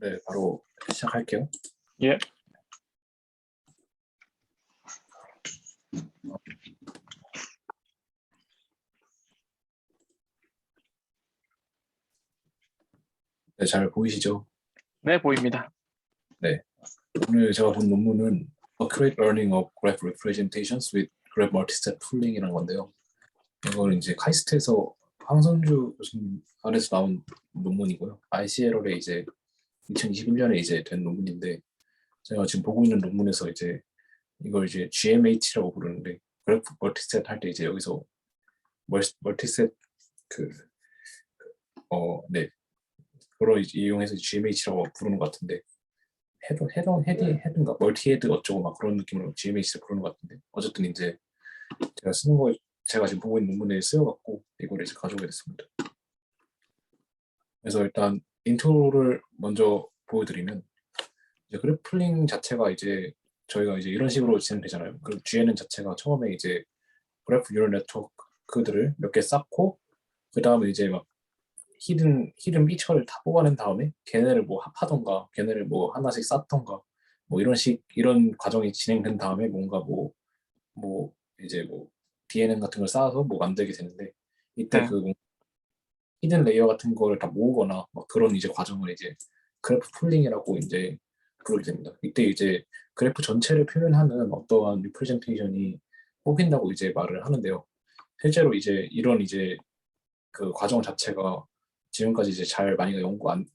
네, 바로 시작할게요. 예. 네, 잘 보이시죠? 네, 보입니다. 네. 오늘 제가 본 논문은 Accurate Learning of Graph Representations with Graph Multiset Pooling이라는 건데요. 이거는 이제 카이스트에서 황선주 교수님 안에서 나온 논문이고요. ICL에 이제 2021년에 이제 된 논문인데, 제가 지금 보고 있는 논문에서 이제 이걸 이제 GMH라고 부르는데, 그래프 멀티셋 할 때 이제 여기서 멀티셋 네, 그걸 이제 이용해서 GMH라고 부르는 것 같은데, 헤드인가 멀티 헤드 어쩌고 막 그런 느낌으로 GMH를 부르는 것 같은데, 어쨌든 이제 제가 쓰는 거, 제가 지금 보고 있는 논문에 쓰여갖고 이걸 이제 가져오게 됐습니다. 그래서 일단 인트로를 먼저 보여드리면, 이제 그래플링 자체가 이제 저희가 이제 이런 식으로 진행되잖아요. 그 GNN 자체가 처음에 이제 그래프 뉴럴 네트워크들을 몇 개 쌓고, 그 다음에 이제 막 히든 피처를 다 뽑아낸 다음에 걔네를 뭐 합하던가 걔네를 뭐 하나씩 쌓던가 뭐 이런 과정이 진행된 다음에 뭔가 뭐 이제 뭐 DNN 같은 걸 쌓아서 뭐 만들게 되는데, 이때 네. 그 히든 레이어 같은 거를 다 모으거나 막 그런 이제 과정을 이제 그래프 풀링이라고 이제 부르게 됩니다. 이때 이제 그래프 전체를 표현하는 어떠한 리프레젠테이션이 뽑힌다고 이제 말을 하는데요. 실제로 이제 이런 이제 그 과정 자체가 지금까지 이제 잘 많이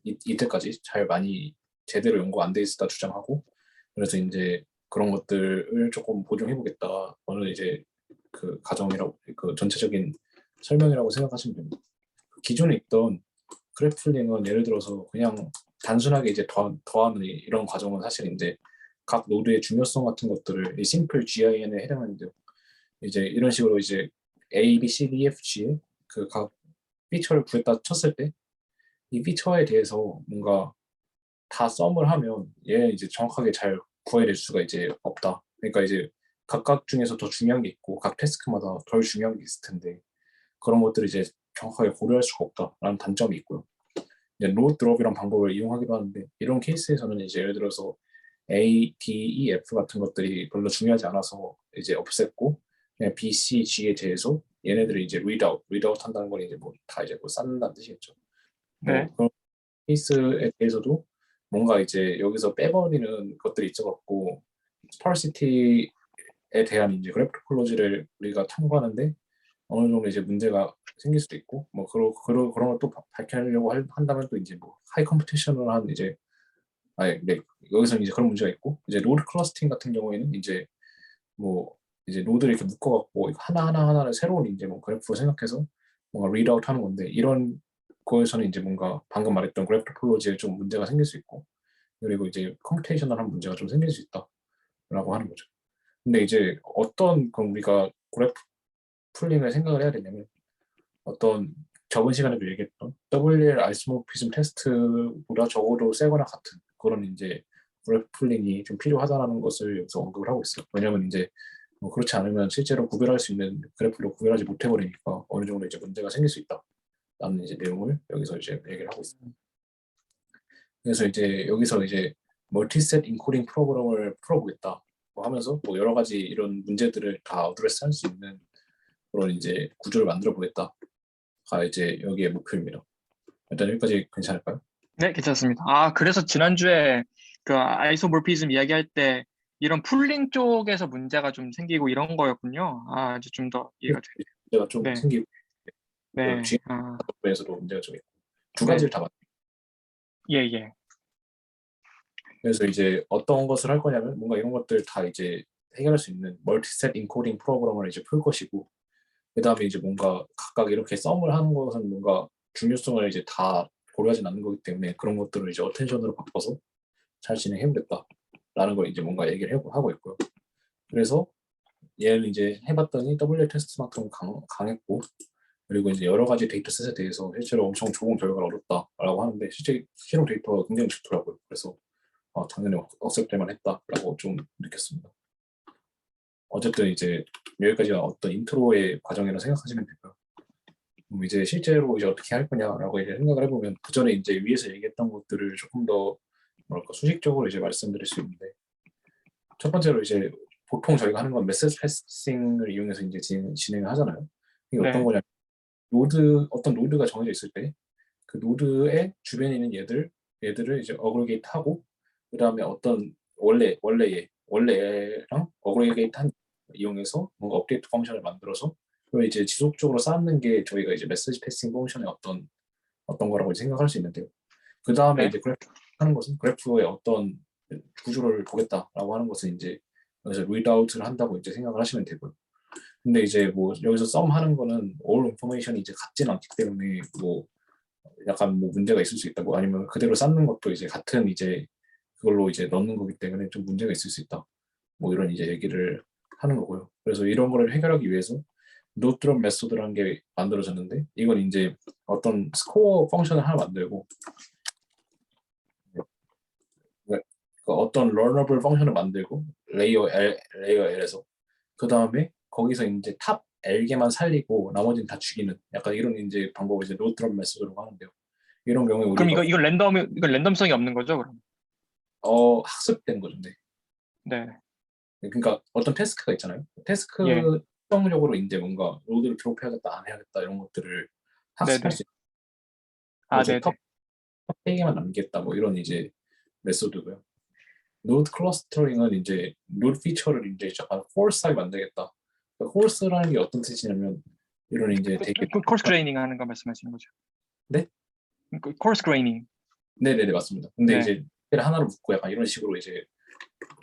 이때까지 잘 많이 제대로 연구 안 돼 있었다 주장하고, 그래서 이제 그런 것들을 조금 보정해보겠다. 오늘 이제 그 과정이라고, 그 전체적인 설명이라고 생각하시면 됩니다. 기존에 있던 그래플링은 예를 들어서 그냥 단순하게 이제 더하는 이런 과정은 사실 이제 각 노드의 중요성 같은 것들을 이 심플 GIN에 해당하는데요. 이제 이런 식으로 이제 A, B, C, D, F, G의 그 각 피처를 구했다 쳤을 때 이 피처에 대해서 뭔가 다 썸을 하면 얘는 이제 정확하게 잘 구해낼 수가 이제 없다. 그러니까 이제 각각 중에서 더 중요한 게 있고 각 태스크마다 덜 중요한 게 있을 텐데, 그런 것들을 이제 정확하게 고려할 수가 없다라는 단점이 있고요. 이제 로드 드롭이라는 방법을 이용하기도 하는데, 이런 케이스에서는 이제 예를 들어서 A, D, E, F 같은 것들이 별로 중요하지 않아서 이제 없앴고, 그냥 B, C, G에 대해서 얘네들을 이제 리드아웃 한다는 건 이제 뭐 다 이제 뭐 쌓는다는 뜻이겠죠. 네. 뭐 그런 케이스에 대해서도 뭔가 이제 여기서 빼버리는 것들이 있어갖고, 스파르시티에 대한 이제 그래프 토폴로지를 우리가 탐구하는데 어느 정도 이제 문제가 생길 수도 있고, 뭐 그런 걸 또 밝혀내려고 한다면 또 이제 뭐 하이 컴퓨테이셔널한 이제 네, 여기서 이제 그런 문제가 있고, 이제 로드 클러스팅 같은 경우에는 이제 뭐 이제 노드를 이렇게 묶어갖고 하나를 새로운 이제 뭐 그래프로 생각해서 뭔가 리드아웃 하는 건데, 이런 거에서는 이제 뭔가 방금 말했던 그래프 토폴로지에 좀 문제가 생길 수 있고, 그리고 이제 컴퓨테이셔널한 문제가 좀 생길 수 있다라고 하는 거죠. 근데 이제 그럼 우리가 그래프 풀링을 생각을 해야 되냐면, 어떤 저번 시간에도 얘기했던 WL 아이소모피즘 테스트보다 적어도 세거나 같은 그런 이제 그래프 풀링이 좀 필요하다는 것을 여기서 언급을 하고 있어요. 왜냐하면 이제 뭐 그렇지 않으면 실제로 구별할 수 있는 그래프를 구별하지 못해버리니까 어느 정도 이제 문제가 생길 수 있다라는 이제 내용을 여기서 이제 얘기를 하고 있습니다. 그래서 이제 여기서 이제 멀티셋 인코딩 프로그램을 풀어보겠다 뭐 하면서 뭐 여러 가지 이런 문제들을 다 어드레스 할 수 있는 그런 이제 구조를 만들어 보겠다가 이제 여기의 목표입니다. 일단 여기까지 괜찮을까요? 네, 괜찮습니다. 그래서 지난주에 그 아이소모피즘 이야기할 때 이런 풀링 쪽에서 문제가 좀 생기고 이런 거였군요. 이제 좀 더 이해가 문제가 좀 되네요. 생기고, 그 네. GM에서도 문제가 좀 있고, 두 네. 가지를 다 예, 예. 그래서 이제 어떤 것을 할 거냐면 뭔가 이런 것들 다 이제 해결할 수 있는 멀티셋 인코딩 프로그램을 이제 풀 것이고, 그 다음에 이제 뭔가 각각 이렇게 썸을 하는 것은 뭔가 중요성을 이제 다 고려하진 않는 거기 때문에 그런 것들을 이제 어텐션으로 바꿔서 잘 진행해보겠다라는 걸 이제 뭔가 얘기를 하고 있고요. 그래서 얘를 이제 해봤더니 WL 테스트만큼 강했고, 그리고 이제 여러 가지 데이터셋에 대해서 실제로 엄청 좋은 결과를 얻었다라고 하는데, 실제로 데이터가 굉장히 좋더라고요. 그래서 당연히 억셉될만 했다라고 좀 느꼈습니다. 어쨌든 이제 여기까지가 어떤 인트로의 과정이라고 생각하시면 되고요. 이제 실제로 이제 어떻게 할 거냐라고 이제 생각을 해보면, 그 전에 이제 위에서 얘기했던 것들을 조금 더 뭐랄까 수식적으로 이제 말씀드릴 수 있는데 첫 번째로 이제 보통 저희가 하는 건 메시지 패싱을 이용해서 이제 진행을 하잖아요. 이게 어떤 네, 거냐면 어떤 노드가 정해져 있을 때 그 노드의 주변에 있는 얘들을 이제 어그리게이트 하고 그 다음에 어떤 원래 얘랑 어그리게이트 한 이용해서 뭔가 업데이트 펑션을 만들어서 그걸 이제 지속적으로 쌓는 게 저희가 이제 메시지 패싱 펑션의 어떤 거라고 생각할 수 있는데요. 그 다음에 네. 이제 그래프 하는 것은 그래프의 어떤 구조를 보겠다라고 하는 것은 이제 여기서 리드아웃을 한다고 이제 생각을 하시면 되고요. 근데 이제 뭐 여기서 썸 하는 거는 all information이 이제 같지는 않기 때문에 뭐 약간 뭐 문제가 있을 수 있다고 아니면 그대로 쌓는 것도 이제 같은 이제 그걸로 이제 넣는 거기 때문에 좀 문제가 있을 수 있다. 뭐 이런 이제 얘기를 하는 거고요. 그래서 이런 거를 해결하기 위해서 노트럼 메소드라는 게 만들어졌는데 이건 이제 어떤 스코어 펑션을 하나 만들고 어떤 러너블 펑션을 만들고 레이어 L에서 그 다음에 거기서 이제 탑 L개만 살리고 나머지는 다 죽이는 약간 이런 이제 방법을 이제 노트럼 메소드라고 하는데요. 이런 경우에 그럼 우리가 이건 랜덤성이 없는 거죠, 그럼? 학습된 거죠. 네. 네, 그러니까 어떤 태스크가 있잖아요. 예, 태스크 특정적으로 이제 뭔가 로드를 드롭해야겠다, 안 해야겠다 이런 것들을 학습할 네네. 수 있고 아, 이제 네네. top 3개만 남기겠다 뭐 이런 이제 메소드고요. 노드 클러스터링은 이제 노드 피처를 이제 약간 홀스하게 만들겠다. 홀스라는 게 어떤 뜻이냐면 이런 이제 되게 코스 그레이닝 하는 거 말씀하시는 거죠? 네? 코스 그레이닝. 네네네 맞습니다. 근데 네, 이제 하나로 묶고 약간 이런 식으로 이제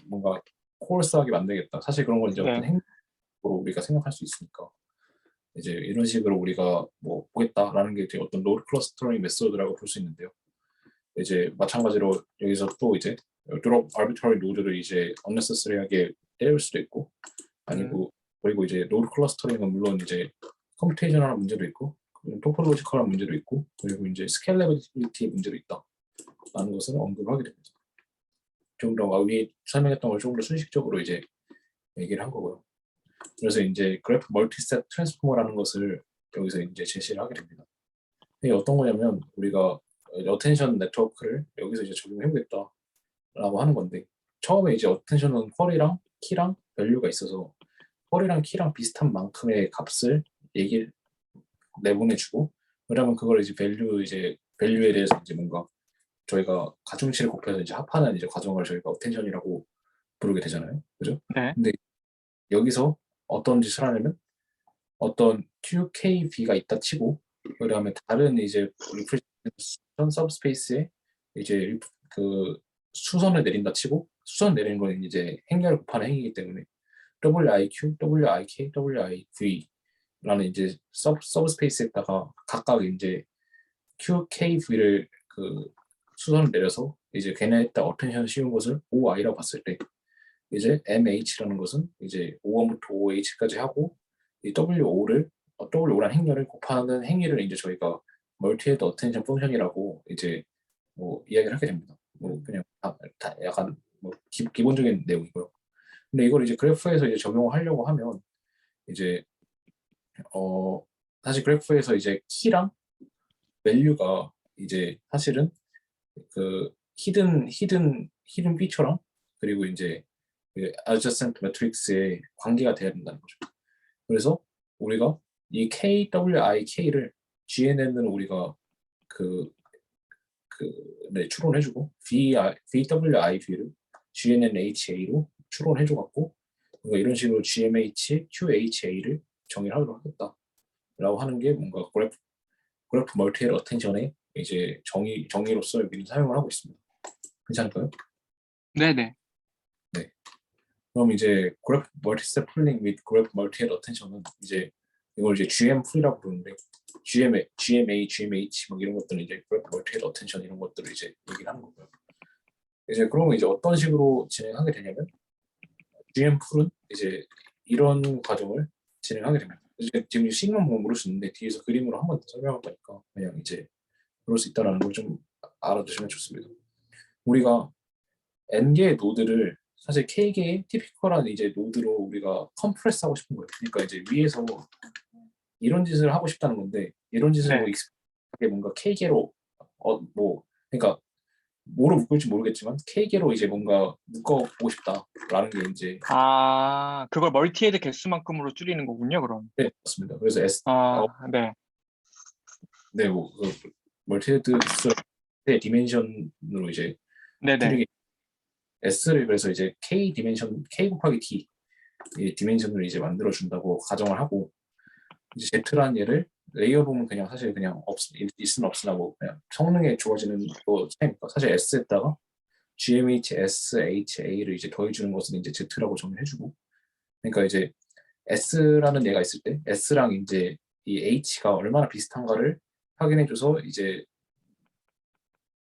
뭔가 홀스하게 만들겠다. 사실 그런 건 이제 어떤 네. 행동으로 우리가 생각할 수 있으니까 이제 이런 식으로 우리가 뭐 보겠다라는 게 이제 어떤 노드 클러스터링 메소드라고 볼 수 있는데요. 이제 마찬가지로 여기서 또 이제 드롭 아비터리 노드를 이제 unnecessary하게 때릴 수도 있고 음, 아니고 그리고 이제 노드 클러스터링은 물론 이제 컴퓨테이션한 문제도 있고 토폴로지컬한 문제도 있고 그리고 이제 스케일러빌리티 문제도 있다라는 것을 언급하게 됩니다. 좀 더 위에 설명했던 걸 조금 더 순식적으로 이제 얘기를 한 거고요. 그래서 이제 그래프 멀티셋 트랜스포머라는 것을 여기서 이제 제시를 하게 됩니다. 이게 어떤 거냐면 우리가 어텐션 네트워크를 여기서 이제 적용해보겠다라고 하는 건데 처음에 이제 어텐션은 쿼리랑 키랑 밸류가 있어서 쿼리랑 키랑 비슷한 만큼의 값을 얘기 내보내주고 그러면 그걸 이제 밸류에 대해서 이제 뭔가 저희가 가중치를 곱해서 이제 합하는 이제 과정을 저희가 어텐션이라고 부르게 되잖아요. 그죠? 네, 근데 여기서 어떤 짓을 하냐면 어떤 QKB가 있다 치고 그다음에 다른 이제 리프레젠테이션 서브스페이스에 이제 그 수선을 내린다 치고 수선 내리는 건 이제 행렬을 곱하는 행위이기 때문에 WIQ, WIK, WIV라는 이제 서브스페이스에다가 각각 이제 QKV를 그 수선을 내려서 이제 걔네에다 어텐션 씌운 것을 OI라고 봤을 때 이제 MH라는 것은 이제 O1부터 OH까지 하고 이 WO란 행렬을 곱하는 행위를 이제 저희가 멀티헤드 어텐션 펑션이라고 이제 뭐 이야기를 하게 됩니다. 뭐 그냥 다 약간 뭐 기본적인 내용이고요. 근데 이걸 이제 그래프에서 이제 적용을 하려고 하면 이제 어 사실 그래프에서 이제 키랑 밸류가 이제 사실은 그 히든 피처랑 그리고 이제 그 adjacent matrix의 관계가 돼야 된다는 거죠. 그래서 우리가 이 KWIK를 GNN은 우리가 그, 네, 추론해주고 VWIV를 GNNHA로 추론해줘갖고 뭔가 이런 식으로 GMH, QHA를 정의를 하도록 하겠다라고 하는 게 뭔가 그래프 멀티엘 어텐션의 이제 정의로서 여기는 사용을 하고 있습니다. 괜찮을까요? 네네. 네. 그럼 이제 그래프 멀티스텝 풀링 및 그래프 멀티헤드 어텐션은 이제 이걸 이제 GM 풀이라고 부르는데 GMA, GMH 뭐 이런 것들은 이제 그래프 멀티헤드 어텐션 이런 것들을 이제 얘기를 하는 거고요. 이제 그러면 이제 어떤 식으로 진행하게 되냐면 GM 풀은 이제 이런 과정을 진행하게 됩니다. 이제 지금 식만 보면 모를 수 있는데 뒤에서 그림으로 한 번 더 설명할 거니까 그냥 이제 그럴 수 있다는 걸 좀 알아두시면 좋습니다. 우리가 n개의 노드를 사실 k개의 티피컬한 이제 노드로 우리가 컴프레스 하고 싶은 거예요. 그러니까 이제 위에서 이런 짓을 하고 싶다는 건데 이런 짓을 뭐 네, 익숙하게 뭔가 k개로 뭐 그러니까 뭐로 묶을지 모르겠지만 K개로 이제 뭔가 묶어보고 싶다라는 게 이제 아, 그걸 멀티헤드 개수만큼으로 줄이는 거군요, 그럼. 네, 맞습니다. 그래서 아, 네. 네, 뭐 멀티헤드 개수의 디멘션으로 이제 네네. 줄이게 S를 그래서 이제 K 디멘션 K 곱하기 T 이 디멘션을 이제 만들어 준다고 가정을 하고 이제 Z라는 얘를 레이어 보면 그냥 사실 그냥 있으면 없으나 뭐 그냥 성능에 주어지는 거 차이니까 사실 S에다가 GMH, SHA를 이제 더해주는 것은 이제 Z라고 정의해주고 그러니까 이제 S라는 얘가 있을 때 S랑 이제 이 H가 얼마나 비슷한가를 확인해줘서 이제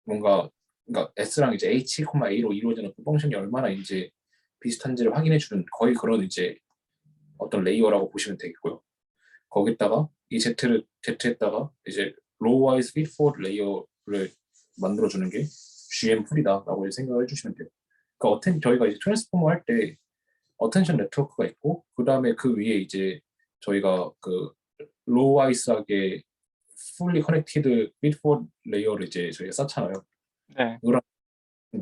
뭔가 그러니까 S랑 이제 H, A로 이루어지는 그 펑션이 얼마나 이제 비슷한지를 확인해주는 거의 그런 이제 어떤 레이어라고 보시면 되겠고요. 거기다가 이 Z에다가 이제 로우 와이즈 핏포드 레이어를 만들어주는 게 GM 풀이다라고 생각을 해주시면 돼요. 그러니까 저희가 이제 트랜스포머 할 때 어텐션 네트워크가 있고 그 다음에 그 위에 이제 저희가 그 로우 와이스하게 풀리 커넥티드 핏포드 레이어를 이제 저희가 쌓잖아요. 네. 그런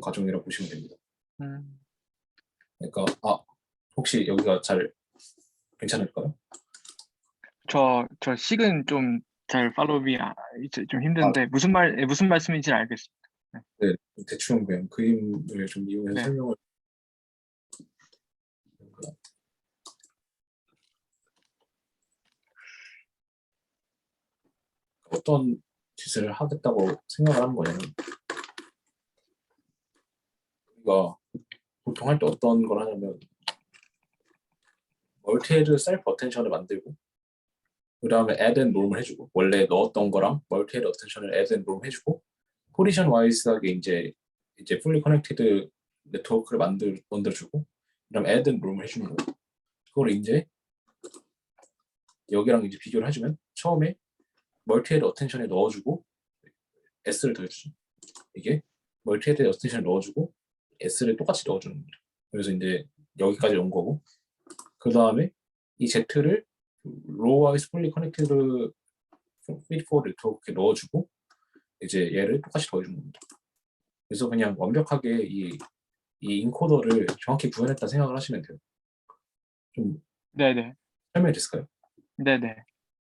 과정이라고 보시면 됩니다. 음, 그러니까 혹시 여기가 잘 괜찮을까요? 저 식은 좀 잘 팔로우이 좀 아, 힘든데, 무슨 말씀인지는 알겠습니다. 네. 네. 대충 그냥 그림을 좀 이용해서 네. 설명을 어떤 짓을 하겠다고 생각을 하는 거냐면 우리가 보통 할 때 어떤 걸 하냐면 멀티헤드 셀프 어텐션을 만들고 그 다음에 add and 롬을 해주고 원래 넣었던 거랑 멀티헤드 어텐션을 add and 롬 해주고 포지션 와이즈하게 이제 풀리 커넥티드 네트워크를 만들어주고 그다음 add and 롬을 해주는 거예요. 그걸 이제 여기랑 이제 비교를 해주면 처음에 멀티헤드 어텐션에 넣어주고 S를 더해주죠. 이게 멀티헤드 어텐션을 넣어주고 S를 똑같이 넣어주는 겁니다. 그래서 이제 여기까지 온 거고 그 다음에 이 Z를 로우와이스 풀리 커넥티드 피드포 네트워크에 넣어주고 이제 얘를 똑같이 더해준 겁니다. 그래서 그냥 완벽하게 이 인코더를 정확히 구현했다 생각을 하시면 돼요. 좀 네네. 설명이 됐을까요? 네네.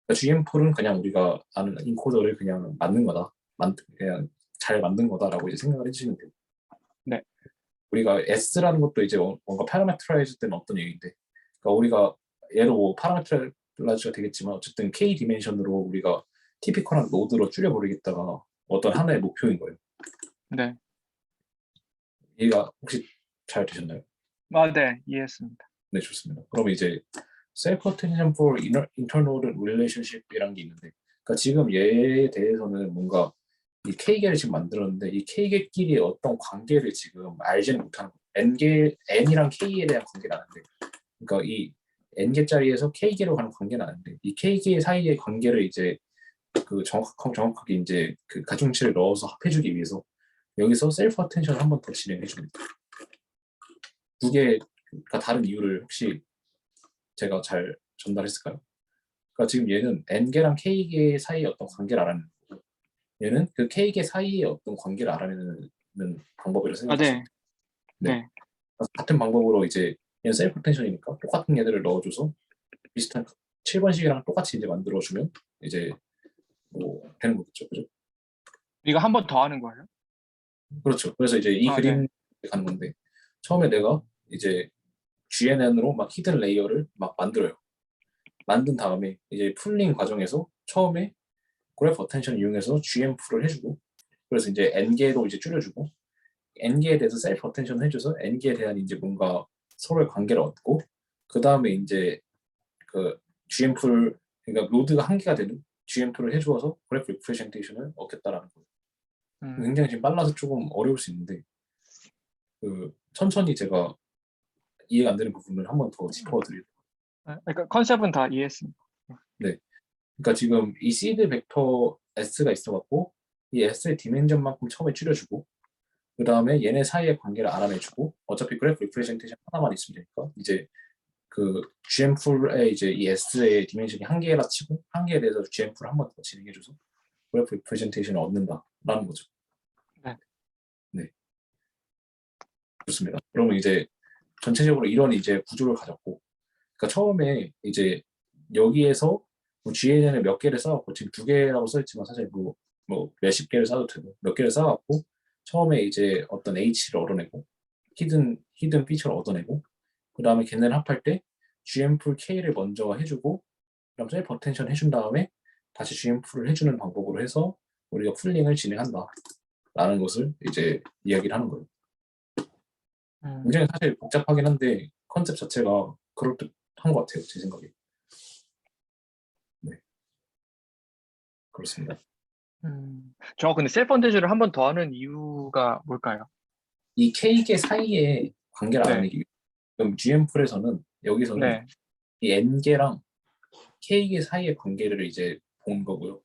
그러니까 GM4는 그냥 우리가 아는 인코더를 그냥 만든 거다. 그냥 잘 만든 거다라고 이제 생각을 해주시면 돼요. 네. 우리가 S라는 것도 이제 뭔가 파라메트라이즈 때는 어떤 얘기인데, 그러니까 우리가 얘로 뭐 파라메트라이즈가 되겠지만 어쨌든 K 디멘션으로 우리가 티피컬한 노드로 줄여버리겠다가 어떤 하나의 목표인 거예요. 네. 이해가 혹시 잘 되셨나요? 아, 네. 이해했습니다. 네, 좋습니다. 그럼 이제 self attention for internal relationship이라는 게 있는데, 그러니까 지금 얘에 대해서는 뭔가 이 K개를 지금 만들었는데 이 K개끼리 어떤 관계를 지금 알지는 못하는 거예요. N이랑 K에 대한 관계는 아는데, 그러니까 이 N개짜리에서 K개로 가는 관계는 아는데 이 K개 사이의 관계를 이제 그 정확하게 이제 그 가중치를 넣어서 합해주기 위해서 여기서 셀프 어텐션을 한 번 더 진행해 줍니다. 두 개가 다른 이유를 혹시 제가 잘 전달했을까요? 그러니까 지금 얘는 N개랑 K개 사이의 어떤 관계를 알아내는 거고 얘는 그 K개 사이의 어떤 관계를 알아내는 방법이라고 아, 생각하시면 네. 돼요. 네. 네. 같은 방법으로 이제 얘는 셀프 텐션이니까 똑같은 얘들을 넣어줘서 비슷한 7번씩이랑 똑같이 이제 만들어주면 이제 뭐 되는 거겠죠. 그죠? 이거 한 번 더 하는 거예요? 그렇죠. 그래서 이제 이 아, 네. 그림 가는 건데 처음에 내가 이제 GNN으로 막 히든 레이어를 막 만들어요. 만든 다음에 이제 풀링 과정에서 처음에 그래프 어텐션 이용해서 GM풀을 해주고 그래서 이제 N개로 이제 줄여주고 N개에 대해서 셀프 어텐션 해줘서 N개에 대한 이제 뭔가 서로의 관계를 얻고 그 다음에 이제 그 GM풀 그러니까 로드가 한 개가 되는 GM풀을 해주어서 그래프 리프레젠테이션을 얻겠다라는 거예요. 음. 굉장히 지금 빨라서 조금 어려울 수 있는데 그 천천히 제가 이해가 안 되는 부분을 한 번 더 짚어드릴게요. 그러니까 컨셉은 다 이해했습니다. 네. 그러니까 지금 이 시드 벡터 S가 있어갖고 이 S의 디멘전만큼 처음에 줄여주고 그 다음에 얘네 사이의 관계를 알아내주고 어차피 그래프 리프레젠테이션 하나만 있으면 되니까 이제 그 GM풀의 이제 이 S의 디멘션이 한 개라 치고 한 개에 대해서 GM풀을 한 번 더 진행해줘서 그래프 리프레젠테이션을 얻는다라는 거죠. 네. 네. 좋습니다. 그러면 이제 전체적으로 이런 이제 구조를 가졌고, 그러니까 처음에 이제 여기에서 뭐 GNN을 몇 개를 쌓았고, 지금 2개라고 써있지만 사실 뭐 몇십 개를 쌓아도 되고, 몇 개를 쌓았고, 처음에 이제 어떤 H를 얻어내고, 히든 피처를 얻어내고, 그 다음에 걔네를 합할 때 GM풀 K를 먼저 해주고, 그다음 셀프 어텐션 해준 다음에 다시 GM풀을 해주는 방법으로 해서 우리가 풀링을 진행한다. 라는 것을 이제 이야기를 하는 거예요. 음, 굉장히 사실 복잡하긴 한데 컨셉 자체가 그럴듯한 것 같아요. 제 생각에. 네, 그렇습니다. 저 근데 셀프 언데즈를 한 번 더 하는 이유가 뭘까요? 이 K개 사이에 관계를 네, 알아내기 위해 그럼 GM풀에서는 여기서는 네, 이 N개랑 K개 사이의 관계를 이제 본 거고요.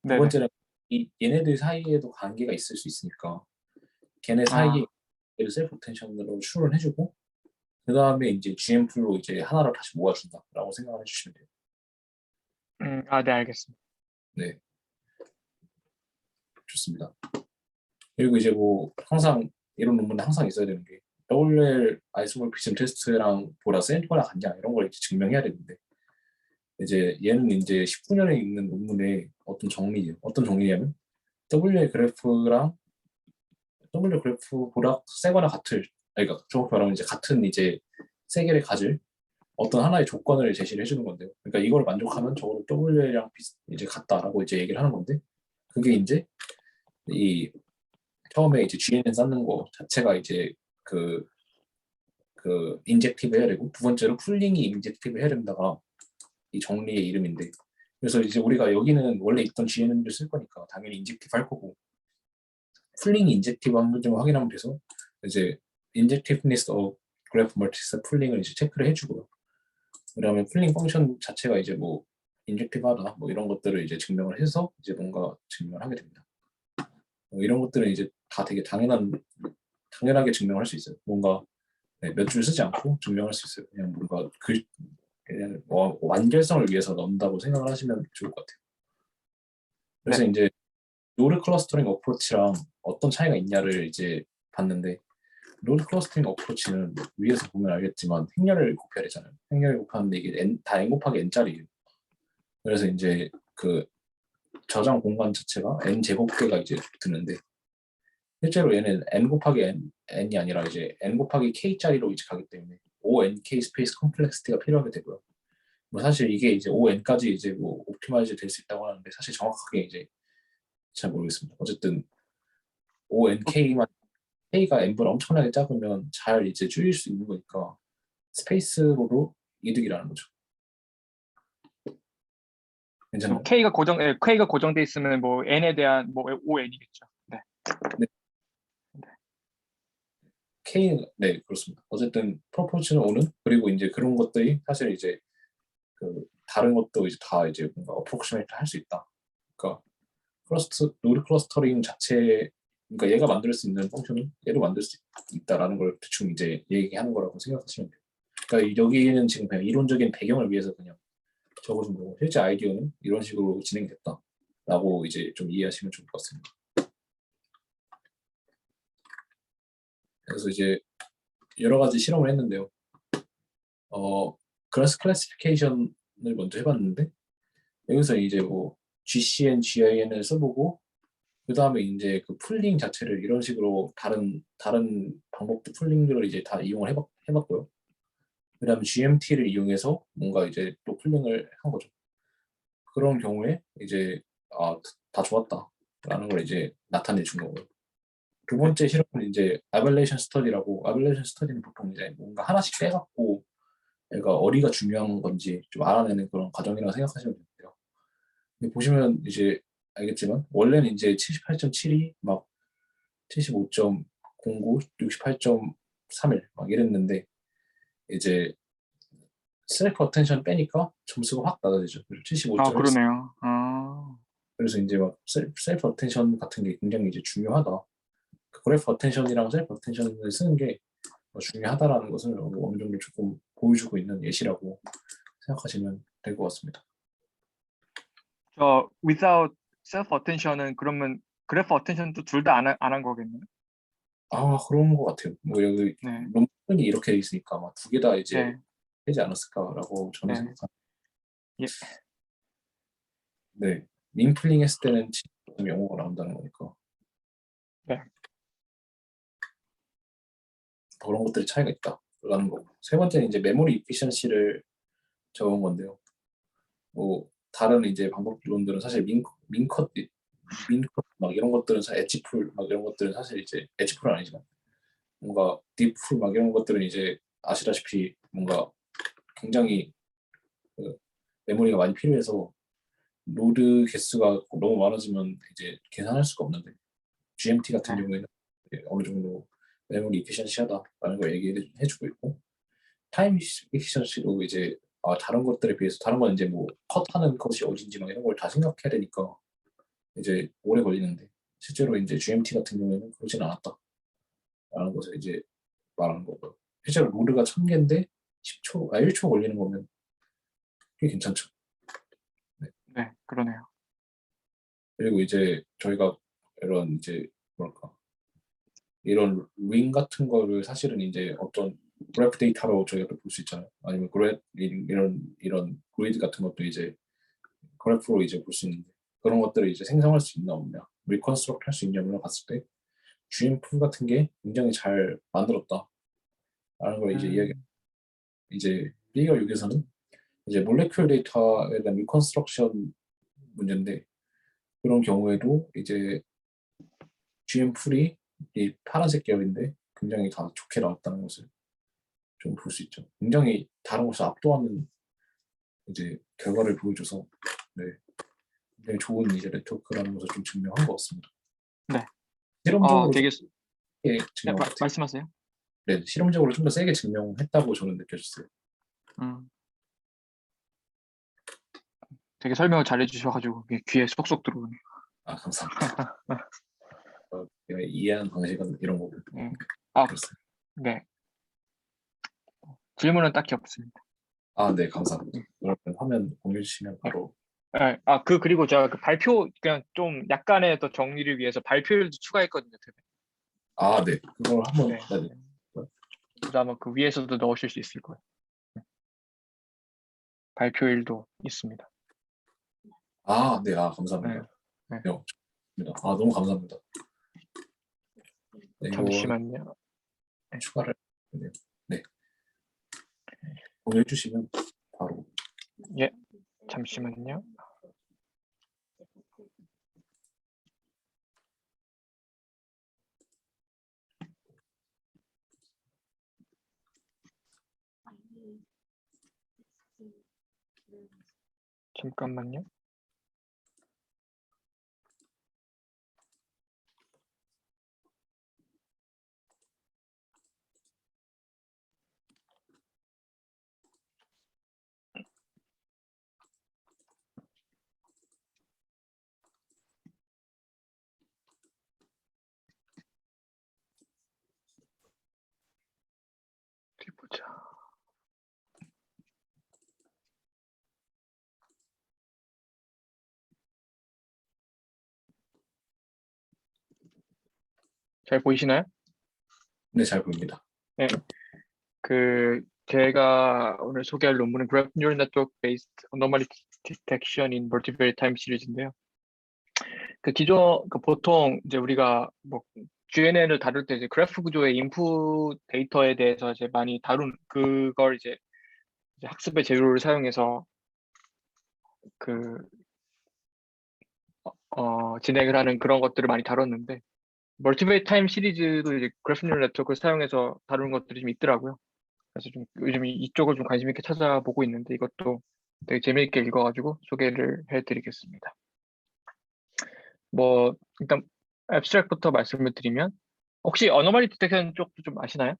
두 네네. 번째는 이 얘네들 사이에도 관계가 있을 수 있으니까 걔네 사이에 아, 셀프 텐션으로 추론해주고 그 다음에 이제 GM풀로 이제 하나로 다시 모아준다라고 생각을 해주시면 돼요. 네, 알겠습니다. 네, 좋습니다. 그리고 이제 뭐 항상 이런 논문에 항상 있어야 되는 게 WL 아이소모피즘 테스트랑 보다 센 거나 같냐 이런 걸 이제 증명해야 되는데 이제 얘는 이제 19년에 있는 논문의 어떤 정리예요. 어떤 정리냐면 WL 그래프랑 W 그래프보다 세거나 같을 그러니까 정확히 말하면 이제 같은 이제 세계를 가질 어떤 하나의 조건을 제시를 해주는 건데요. 그러니까 이걸 만족하면 적어도 WL이랑 이제 같다라고 이제 얘기를 하는 건데 그게 이제 이 처음에 이제 GNN 쌓는 거 자체가 이제 그, 그 인젝티브 해야 되고 두 번째로 풀링이 인젝티브 해야 된다가 이 정리의 이름인데 그래서 이제 우리가 여기는 원래 있던 GNN을 쓸 거니까 당연히 인젝티브 할 거고 풀링이 인젝티브 한 번 좀 확인하면 돼서 이제 인젝티브니스 of 그래프 멀티스 풀링을 이제 체크를 해주고요. 그다음에 풀링 펑션 자체가 이제 뭐 인젝티브하다 뭐 이런 것들을 이제 증명을 해서 이제 뭔가 증명을 하게 됩니다. 이런 것들은 이제 다 되게 당연하게 증명할 수 있어요. 뭔가 네, 몇 줄 쓰지 않고 증명할 수 있어요. 그냥 뭔가 그냥 완결성을 위해서 넣는다고 생각을 하시면 좋을 것 같아요. 그래서 네. 이제 노드 클러스터링 어프로치랑 어떤 차이가 있냐를 이제 봤는데 노드 클러스터링 어프로치는 위에서 보면 알겠지만 행렬을 곱해야 되잖아요. 행렬을 곱하는데 이게 다 n 곱하기 n짜리예요. 그래서 이제 그 저장 공간 자체가 n 제곱계가 이제 드는데 실제로 얘는 n 곱하기 n이 아니라 이제 n 곱하기 k짜리로 이제 가기 때문에 ONK 스페이스 컴플렉시티가 필요하게 되고요. 뭐 사실 이게 이제 ON까지 이제 뭐 옵티마이즈 될 수 있다고 하는데 사실 정확하게 이제 잘 모르겠습니다. 어쨌든 ONK만 K가 n보다 엄청나게 작으면 잘 이제 줄일 수 있는 거니까 스페이스로도 이득이라는 거죠. 괜찮나요? K가 고정돼 있으면 뭐 N에 대한 뭐 ON이겠죠. 네. 네, K 네 그렇습니다. 어쨌든 프로포츠는 오는 그리고 이제 그런 것들이 사실 이제 그 다른 것도 이제 다 이제 뭔가 어프로크시메이트 할 수 있다. 그러니까 노드 클러스터링 자체 그러니까 얘가 만들 수 있는 펑션은 얘도 만들 수 있다라는 걸 대충 이제 얘기하는 거라고 생각하시면 돼요. 그러니까 여기는 지금 그냥 이론적인 배경을 위해서 그냥 적어준 거고 실제 아이디어는 이런 식으로 진행됐다라고 이제 좀 이해하시면 좋을 것 같습니다. 그래서 이제 여러 가지 실험을 했는데요. 클래스 클래시피케이션을 먼저 해봤는데 여기서 이제 뭐 GCN, GIN을 써보고 그 다음에 이제 그 풀링 자체를 이런 식으로 다른 방법도 풀링들을 이제 다 이용을 해봤고요. 그 다음에 GMT를 이용해서 뭔가 이제 또 풀링을 한 거죠. 그런 경우에 이제 다 좋았다라는 걸 이제 나타내 준 거고요. 두 네. 번째 실험은 이제 아벨레이션 스터디라고 아벨레이션 스터디는 보통 이제 뭔가 하나씩 빼갖고 얘가 어디가 중요한 건지 좀 알아내는 그런 과정이라고 생각하시면 되는데요. 근데 보시면 이제 알겠지만 원래는 이제 78.72, 막 75.09, 68.31 막 이랬는데 이제 셀프 어텐션 빼니까 점수가 확 낮아지죠. 그래서 아, 75.14. 그러네요. 그래서 이제 막 셀프 어텐션 같은 게 굉장히 이제 중요하다. 그 그래프 어텐션이랑 셀프 어텐션을 쓰는 게 중요하다라는 것을 어느 정도 조금 보여주고 있는 예시라고 생각하시면 될 것 같습니다. 저 without self attention은 그러면 그래프 attention도 둘 다 안 한 거겠네요. 그런 것 같아요. 뭐 여기 네, 논문이 이렇게 돼 있으니까 아마 두 개 다 이제 네, 되지 않았을까라고 저는 네, 생각합니다. 예, 네. 윙플링 했을 때는 지금 영어가 나온다는 거니까 네, 그런 것들이 차이가 있다라는 거고. 세 번째는 이제 메모리 이피션시를 적은 건데요. 뭐 다른 이제 방법론들은 사실 민컷 막 이런 것들은 사실 엣지풀 막 이런 것들은 사실 이제 엣지풀은 아니지만 뭔가 딥풀 막 이런 것들은 이제 아시다시피 뭔가 굉장히 그 메모리가 많이 필요해서 로드 개수가 너무 많아지면 이제 계산할 수가 없는데 GMT 같은 네, 경우에는 어느 정도 메모리 이피션시하다라는 걸 얘기해주고 있고 타임 이피션시도 이제 다른 것들에 비해서 다른 건 이제 뭐 컷하는 것이 어딘지 막 이런 걸 다 생각해야 되니까 이제 오래 걸리는데 실제로 이제 GMT 같은 경우에는 그러지는 않았다라는 것을 이제 말하는 거고요. 실제로 로드가 1000개인데 1초 걸리는 거면 꽤 괜찮죠. 네. 네, 그러네요. 그리고 이제 저희가 이런 이제 뭐랄까 이런 링 같은 거를 사실은 이제 어떤 그래프 데이터로 저희가 또 볼 수 있잖아요. 아니면 이런 그리드 같은 것도 이제 그래프로 이제 볼 수 있는데 그런 것들을 이제 생성할 수 있나 없냐, 리컨스트럭트 할 수 있냐를 봤을 때 GMF 같은 게 굉장히 잘 만들었다라는 걸 이제 음, 이제 피겨 6에서는 이제 몰레큘 데이터에 대한 리컨스트럭션 문제인데 그런 경우에도 이제 GM풀이 이 파란색 계열인데 굉장히 다 좋게 나왔다는 것을 좀 볼 수 있죠. 굉장히 다른 것을 압도하는 이제 결과를 보여줘서 네, 굉장히 좋은 이제 네트워크라는 것을 좀 증명한 것 같습니다. 네, 실험적으로 좀 되게, 세게 네, 증명한 것 같아요. 말씀하세요. 네, 실험적으로 좀 더 세게 증명했다고 저는 느껴졌어요. 음, 되게 설명을 잘해 주셔가지고 귀에 쏙쏙 들어오네요. 감사합니다. 제가 이해하는 방식은 이런 거고 네. 아, 그렇습니다. 네, 질문은 딱히 없습니다. 네, 감사합니다. 그러면 화면 공유해 주시면 네. 바로 네. 그리고 제가 그 발표, 그냥 좀 약간의 더 정리를 위해서 발표일도 추가했거든요. 네, 그걸 한번 네. 네, 네. 그래서 아마 그 위에서도 넣으실 수 있을 거예요. 발표일도 있습니다. 네, 네. 감사합니다. 네. 네, 좋습니다. 너무 감사합니다. 네, 이거 잠시만요. 네. 추가를 네, 네, 공유해 주시면 바로 예, 잠시만요. 잠깐만요. 어디 보자. 잘 보이시나요? 네, 잘 보입니다. 네. 제가 오늘 소개할 논문은 Graph Neural Network Based Anomaly Detection in Multivariate Time 시리즈인데요. 보통 이제 우리가 뭐 GNN을 다룰 때 이제 그래프 구조의 인풋 데이터에 대해서 이제 많이 다룬 그걸 이제 학습의 재료를 사용해서 그 진행을 하는 그런 것들을 많이 다뤘는데 멀티베이트 타임 시리즈도 이제 그래프 뉴럴 네트워크를 사용해서 다루는 것들이 좀 있더라고요. 그래서 좀 요즘 이쪽을 좀 관심 있게 찾아보고 있는데 이것도 되게 재미있게 읽어가지고 소개를 해드리겠습니다. 뭐 일단 앱스트랙부터 말씀을 드리면 혹시 어노멀리 디텍션 쪽도 좀 아시나요?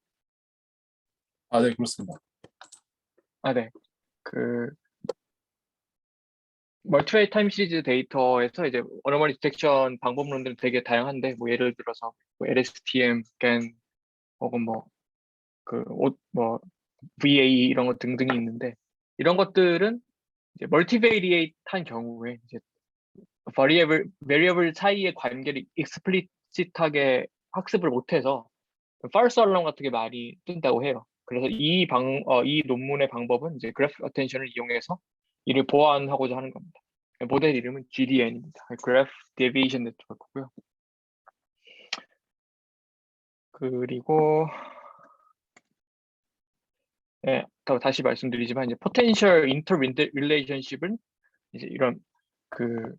네, 그렇습니다. 네. 그 멀티베이트 타임 시리즈 데이터에서 이제 어노멀리 디텍션 방법론들은 되게 다양한데 뭐 예를 들어서 뭐 LSTM, GAN 혹은 뭐 VA 이런 것 등등이 있는데 이런 것들은 이제 멀티베리에이트한 경우에 이제 베리어블 사이의 관계를 익스플리시트하게 학습을 못해서 false alarm 같은 게 많이 뜬다고 해요. 그래서 이 논문의 방법은 이제 그래프 어텐션을 이용해서 이를 보완하고자 하는 겁니다. 모델 이름은 GDN입니다. Graph Deviation Network고요. 그리고 네, 다시 말씀드리지만 이제 potential interrelationship은 이제 이런 그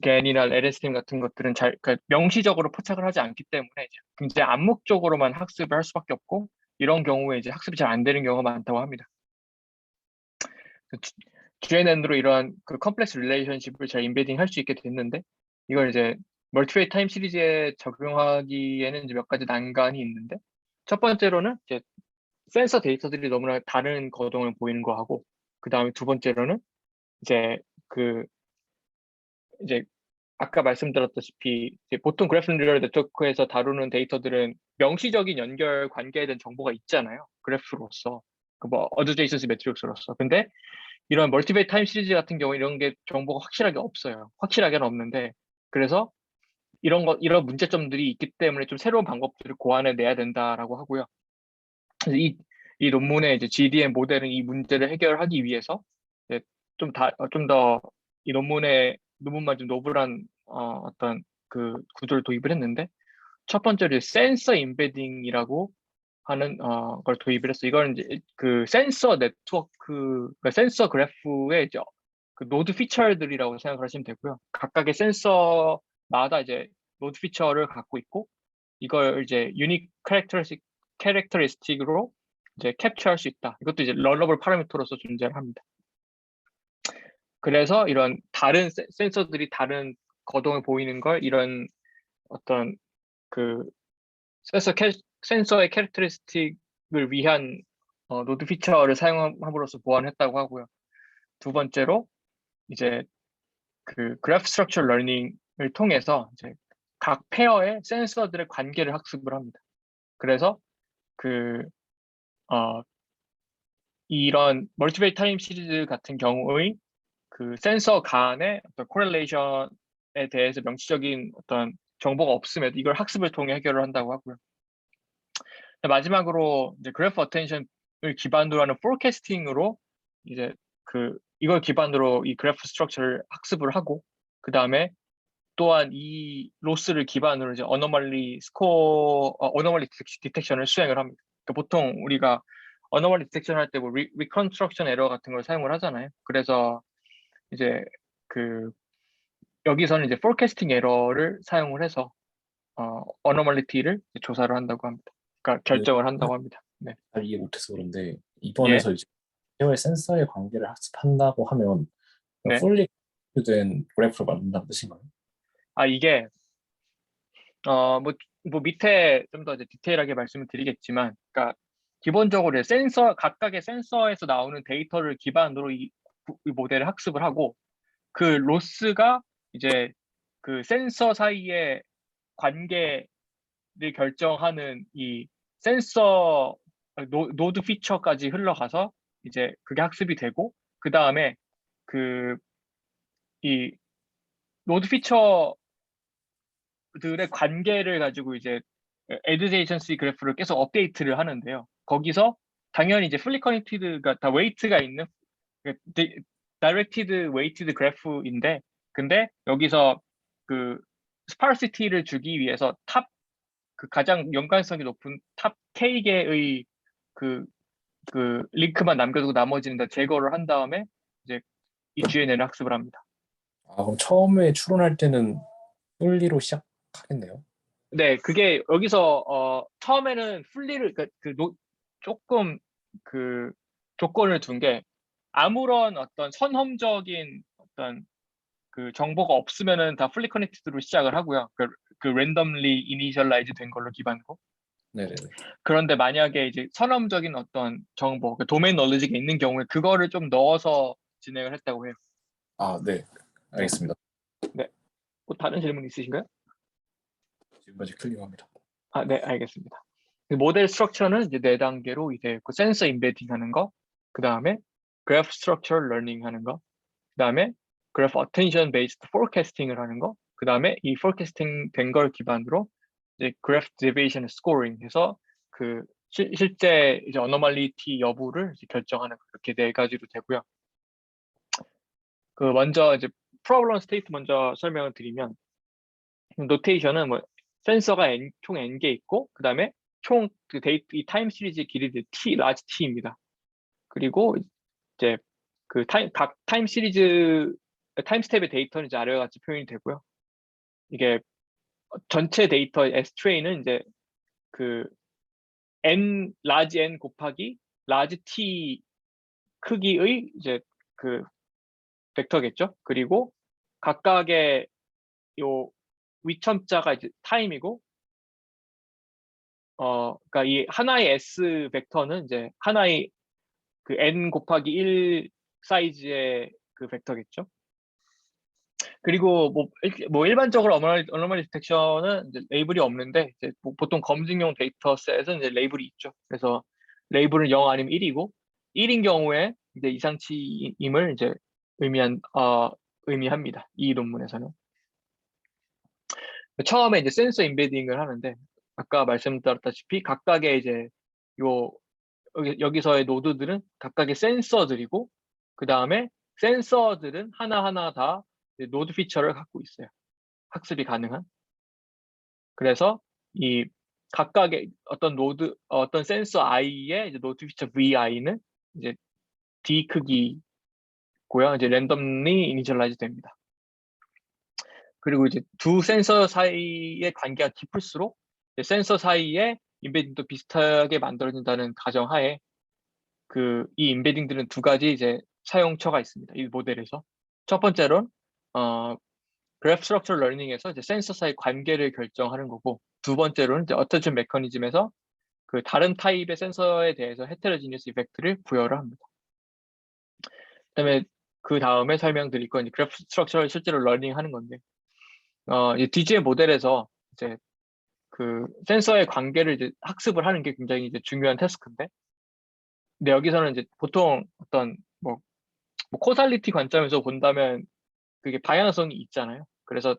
GAN이나 LSTM 같은 것들은 그러니까 명시적으로 포착을 하지 않기 때문에 이제 굉장히 암묵적으로만 학습을 할 수밖에 없고 이런 경우에 이제 학습이 잘 안 되는 경우가 많다고 합니다. GNN으로 이러한 그 컴플렉스 릴레이션십을 잘 인베딩 할 수 있게 됐는데 이걸 이제 멀티웨이 타임 시리즈에 적용하기에는 이제 몇 가지 난관이 있는데 첫 번째로는 이제 센서 데이터들이 너무나 다른 거동을 보이는 거하고 그 다음에 두 번째로는 이제 이제 아까 말씀드렸다시피 이제 보통 그래프 뉴럴 네트워크에서 다루는 데이터들은 명시적인 연결 관계에 대한 정보가 있잖아요. 그래프로서 그뭐 어드제이선시 매트릭스로서. 근데 이런 멀티베이 타임 시리즈 같은 경우 이런 게 정보가 확실하게 없어요. 확실하게는 없는데 그래서 이런 문제점들이 있기 때문에 좀 새로운 방법들을 고안해 내야 된다라고 하고요. 그래서 이 논문의 이제 GDN 모델은 이 문제를 해결하기 위해서 좀 더 이 논문만 좀 노블한 어떤 그 구조를 도입을 했는데 첫 번째로 센서 임베딩이라고 하는 걸 도입을 했어. 이건 이제 그 센서 네트워크, 그러니까 센서 그래프의 이제 그 노드 피처들이라고 생각을 하시면 되고요. 각각의 센서마다 이제 노드 피처를 갖고 있고 이걸 이제 유닉 캐릭터리스틱으로 이제 캡처할 수 있다. 이것도 이제 러너블 파라미터로서 존재를 합니다. 그래서 이런 다른 센서들이 다른 거동을 보이는 걸 이런 어떤 그 센서의 캐릭터리스틱을 위한 노드 피처를 사용함으로써 보완했다고 하고요. 두 번째로 이제 그 그래프 스트럭처 러닝을 통해서 이제 각 페어의 센서들의 관계를 학습을 합니다. 그래서 이런 멀티베이 타임 시리즈 같은 경우의 그 센서 간의 어떤 코렐레이션에 대해서 명시적인 어떤 정보가 없음에도 이걸 학습을 통해 해결을 한다고 하고요. 마지막으로 이제 그래프 어텐션을 기반으로 하는 포캐스팅으로 이제 이걸 기반으로 이 그래프 스트럭처를 학습을 하고 그 다음에 또한 이 로스를 기반으로 이제 어너멀리 디텍션을 수행을 합니다. 그러니까 보통 우리가 어너멀리 디텍션 할 때 뭐 리컨스트럭션 에러 같은 걸 사용을 하잖아요. 그래서 이제 여기서는 이제 포캐스팅 에러를 사용을 해서 어너멀리티를 조사를 한다고 합니다. 그러니까 그, 결정을 한다고 합니다. 네. 잘 이해 못해서 그런데 예. 이번에서 이제 페어의 센서의 관계를 학습한다고 하면 네. 풀리 된 그래프를 만든다는 뜻인가요? 이게 뭐 밑에 좀 더 이제 디테일하게 말씀을 드리겠지만, 그러니까 기본적으로 각각의 센서에서 나오는 데이터를 기반으로 이 모델을 학습을 하고 그 로스가 이제 그 센서 사이의 관계를 결정하는 이 센서 노드 피처까지 흘러가서 이제 그게 학습이 되고 그 다음에 이 노드 피처들의 관계를 가지고 이제 adjacency 그래프를 계속 업데이트를 하는데요. 거기서 당연히 이제 fully connected가 다 웨이트가 있는 directed weighted 그래프인데 근데 여기서 그 스파르시티를 주기 위해서 가장 연관성이 높은 탑 K개의 그 링크만 남겨두고 나머지는 다 제거를 한 다음에 이제 이 GNN을 학습을 합니다. 그럼 처음에 추론할 때는 풀리로 시작하겠네요. 네, 그게 여기서 처음에는 풀리를 조금 그 조건을 둔 게 아무런 어떤 선험적인 어떤 그 정보가 없으면은 다 풀리 커넥티드로 시작을 하고요. 그 랜덤리 이니셜라이즈 된 걸로 기반으로. 네네네. 그런데 만약에 이제 선험적인 어떤 정보, 그 도메인 널리지가 있는 경우에 그거를 좀 넣어서 진행을 했다고 해요. 네. 네. 알겠습니다. 네. 다른 질문 있으신가요? 지금까지 클리어합니다. 네, 알겠습니다. 모델 스트럭처는 이제 4단계로 이제 그 센서 임베딩 하는 거, 그 다음에 그래프 스트럭처 러닝 하는 거, 그 다음에 그래프 어텐션 베이스드 포캐스팅을 하는 거, 그 다음에 이 포캐스팅 된 걸 기반으로 이제 그래프 데비에이션 스코링 해서 그 실제 이제 어노멀리티 여부를 이제 결정하는 그렇게 네 가지로 되고요. 그 먼저 이제 프로블럼 스테이트 먼저 설명을 드리면 노테이션은 뭐 센서가 총 n개 있고 그다음에 총 그 데이트 이 타임 시리즈 길이들 t 라지 t입니다. 그리고 이제 그 각 타임 시리즈 타임 스텝의 데이터는 이제 아래와 같이 표현이 되고요. 이게 전체 데이터 S-트레이는 이제 그 n 라지 n 곱하기 라지 t 크기의 이제 그 벡터겠죠. 그리고 각각의 요 위첨자가 이제 타임이고 그러니까 이 하나의 S 벡터는 이제 하나의 그 n 곱하기 1 사이즈의 그 벡터겠죠. 그리고 뭐 일반적으로 어노멀리 디텍션은 이제 레이블이 없는데 이제 보통 검증용 데이터셋은 이제 레이블이 있죠. 그래서 레이블은 0 아니면 1이고 1인 경우에 이제 이상치임을 이제 의미합니다. 이 논문에서는. 처음에 이제 센서 임베딩을 하는데 아까 말씀드렸다시피 각각의 이제 요 여기서의 노드들은 각각의 센서들이고 그 다음에 센서들은 하나하나 다 노드 피처를 갖고 있어요. 학습이 가능한. 그래서 이 각각의 어떤 센서 i의 이제 노드 피처 vi는 이제 d 크기고요. 이제 랜덤리 이니셜라이즈 됩니다. 그리고 이제 두 센서 사이의 관계가 깊을수록 센서 사이에 임베딩도 비슷하게 만들어진다는 가정하에 이 임베딩들은 두 가지 이제 사용처가 있습니다. 이 모델에서. 첫 번째로는 그래프 스트럭처 러닝에서 이제 센서 사이 관계를 결정하는 거고 두 번째로는 이제 어텐션 메커니즘에서 그 다른 타입의 센서에 대해서 헤테로지니어스 이펙트를 부여를 합니다. 그다음에 그 다음에 설명드릴 건 이제 그래프 스트럭처를 실제로 러닝하는 건데 이 DGM 모델에서 이제 그 센서의 관계를 이제 학습을 하는 게 굉장히 이제 중요한 태스크인데 근데 여기서는 이제 보통 어떤 뭐 코살리티 관점에서 본다면 그게 방향성이 있잖아요. 그래서